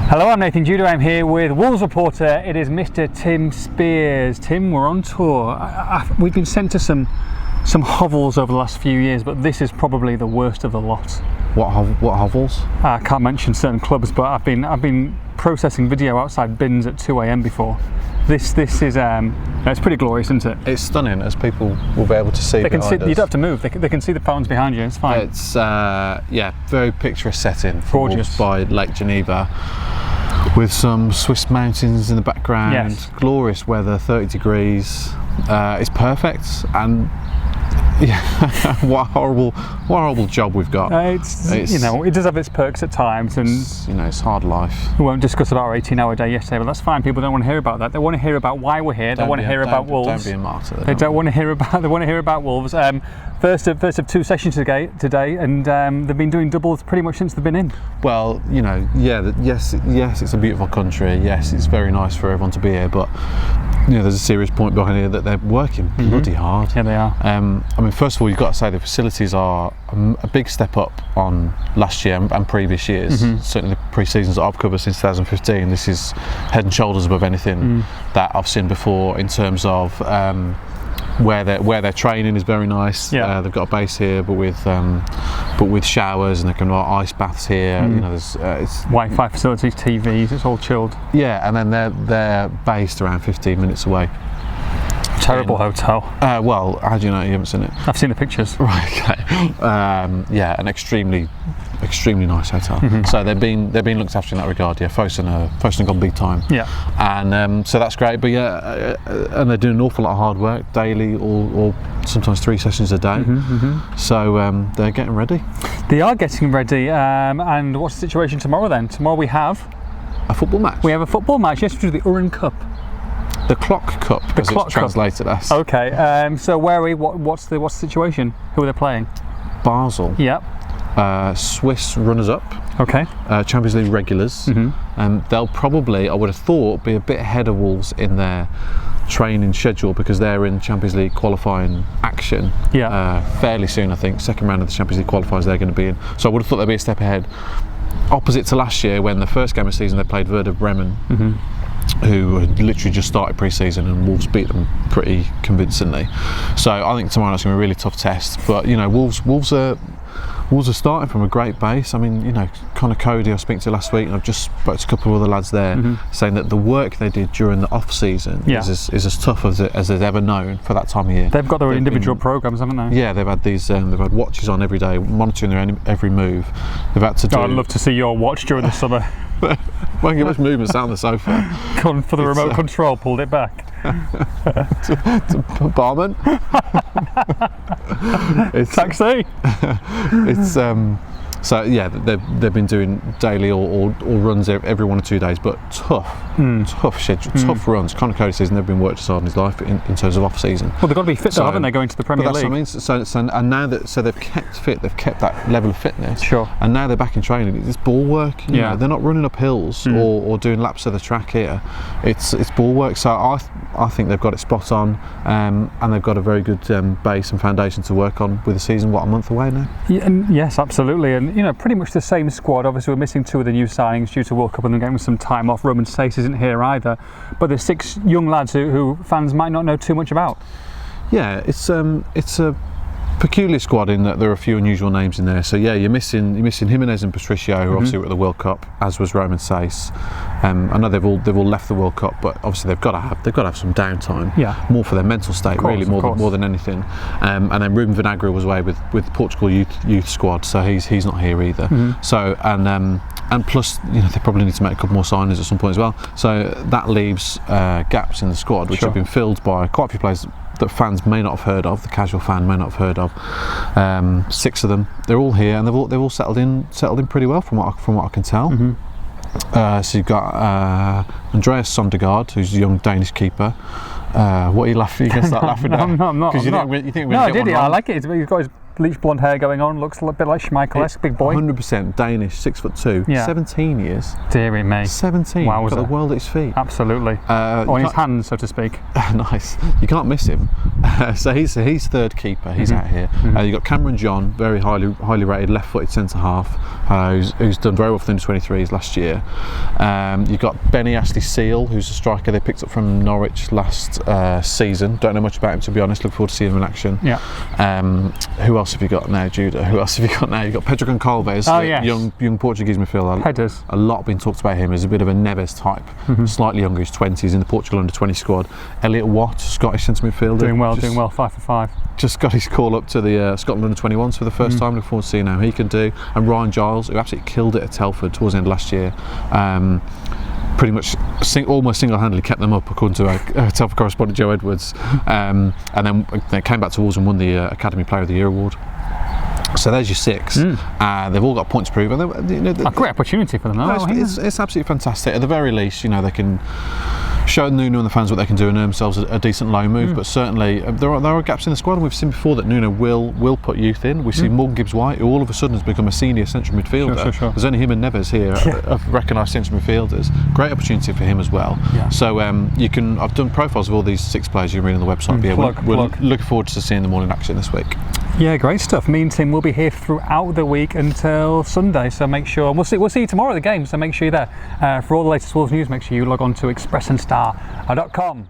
Hello, I'm Nathan Judah. I'm here with Wolves reporter. It is Mr. Tim Spiers. Tim, we're on tour. We've been sent to some hovels over the last few years, but this is probably the worst of the lot. What hovels? I can't mention certain clubs, but I've been processing video outside bins at 2 a.m. before. This is it's pretty glorious, isn't it? It's stunning, as people will be able to see. They can see. Us. You don't have to move. They can see the fountains behind you. It's fine. It's very picturesque setting. Gorgeous by Lake Geneva, with some Swiss mountains in the background. Yes. Glorious weather, 30 degrees. It's perfect, and what a horrible job we've got. It's it does have its perks at times, and it's hard life. We won't discuss about our 18-hour day yesterday, but that's fine. People don't want to hear about that. They want to hear about why we're here. They want to hear about Wolves. Don't be a martyr. They don't want to hear about. They want to hear about Wolves. First of two sessions today, and they've been doing doubles pretty much since they've been in. Well, yes, it's a beautiful country. Yes, it's very nice for everyone to be here, but there's a serious point behind here that they're working bloody hard. Yeah, they are. First of all, you've got to say the facilities are a big step up on last year and previous years. Certainly the pre-seasons that I've covered since 2015, this is head and shoulders above anything that I've seen before in terms of where they're training is very nice. Yeah. They've got a base here, but with showers, and they can have ice baths here. There's it's Wi-Fi facilities, TVs. It's all chilled. Yeah, and then they're based around 15 minutes away. Terrible hotel. Well, how do you know you haven't seen it? I've seen the pictures. Right. Okay. An extremely nice hotel. So they've been looked after in that regard. Yeah, Fosun have gone big time. Yeah. And so that's great. But and they're doing an awful lot of hard work daily, or sometimes 3 sessions a day. So they're getting ready. They are getting ready. And what's the situation tomorrow then? Tomorrow we have a football match. We have a football match. Yes, which is the Uran Cup. The Clock Cup, as it's translated as. Okay, so where are we? What's the situation? Who are they playing? Basel. Yep. Swiss runners-up. Okay. Champions League regulars. They'll probably, I would have thought, be a bit ahead of Wolves in their training schedule, because they're in Champions League qualifying action. Fairly soon, I think. Second round of the Champions League qualifiers they're going to be in. So I would have thought they'd be a step ahead. Opposite to last year, when the first game of the season they played Werder Bremen. Who had literally just started pre-season, and Wolves beat them pretty convincingly. So I think tomorrow night's going to be a really tough test. But Wolves are starting from a great base. I mean, Connor Cody I was speaking to last week, and I've just spoke to a couple of other lads there saying that the work they did during the off-season is as tough as they've ever known for that time of year. They've got their individual programmes, haven't they? Yeah, they've had they've had watches on every day, monitoring their every move. They've had to do. I'd love to see your watch during the summer. Won't give us movements out on the sofa. Gone for the remote control, pulled it back. Barman. Taxi. It's so yeah, they've been doing daily or runs every 1 or 2 days, but tough schedule, tough runs. Connor Cody says never been worked as hard in his life in terms of off season. Well, they've got to be fit though, haven't they, going to the Premier League? That's what I mean. So and now that they've kept fit, they've kept that level of fitness. Sure. And now they're back in training. It's ball work. You know, they're not running up hills or doing laps of the track here. It's ball work. So I think they've got it spot on, and they've got a very good base and foundation to work on with the season. What, a month away now? Yeah, yes, absolutely. And pretty much the same squad. Obviously, we're missing 2 of the new signings due to World Cup and them getting some time off. Roman Stace isn't here either. But there's 6 young lads who fans might not know too much about. Yeah, it's a peculiar squad in that there are a few unusual names in there. So yeah, you're missing Jimenez and Patricio, who obviously were at the World Cup, as was Roman Sace. I know they've all left the World Cup, but obviously they've got to have some downtime. Yeah. More for their mental state, really, more than anything. And then Ruben Vinagre was away with Portugal youth squad, so he's not here either. So and plus, they probably need to make a couple more signings at some point as well. So that leaves gaps in the squad, which have been filled by quite a few players that fans may not have heard of, the casual fan may not have heard of. 6 of them, they're all here, and they've all settled in pretty well from what I can tell. So you've got Andreas Sondergaard, who's a young Danish keeper. What are you laughing? You can start laughing now. No, I'm not. Because you think we're I like it. He's got his bleach blonde hair going on. Looks a bit like Schmeichel-esque, big boy. 100% Danish, 6'2", Yeah. 17 years. Deary me. 17. Wowza. Got the world at his feet. Absolutely. On his hands, so to speak. Nice. You can't miss him. So he's third keeper. He's out here. You've got Cameron John, very highly rated left-footed centre half, who's done very well for the under-23s last year. You've got Benny Ashley-Seal, who's a striker they picked up from Norwich last season. Don't know much about him, to be honest. Look forward to seeing him in action. Yeah. Who else have you got now, Judah? Who else have you got now? You've got Pedro Goncalves, Yes. young Portuguese midfielder. Headers. A lot been talked about him as a bit of a Neves type, slightly younger, he's 20s in the Portugal under-20 squad. Elliot Watt, Scottish centre midfielder. Doing well, 5 for 5. Just got his call up to the Scotland under-21s for the first time. Look forward to seeing how he can do. And Ryan Giles, who absolutely killed it at Telford towards the end of last year. Pretty much almost single-handedly kept them up, according to Telford correspondent Joe Edwards. And then they came back to Wolves and won the Academy Player of the Year award. So there's your 6. They've all got points to prove. A great opportunity for them. It's absolutely fantastic. At the very least, they can show Nuno and the fans what they can do and earn themselves a decent loan move. But certainly there are gaps in the squad, and we've seen before that Nuno will put youth in. We see Morgan Gibbs-White, who all of a sudden has become a senior central midfielder. Sure. There's only him and Neves here of recognised central midfielders. Great opportunity for him as well. Yeah. So I've done profiles of all these 6 players you can read on the website. We're looking forward to seeing them all in action this week. Yeah, great stuff. Me and Tim will be here throughout the week until Sunday, so make sure, and we'll see you tomorrow at the game, so make sure you're there. For all the latest Wolves news, make sure you log on to expressandstar.com.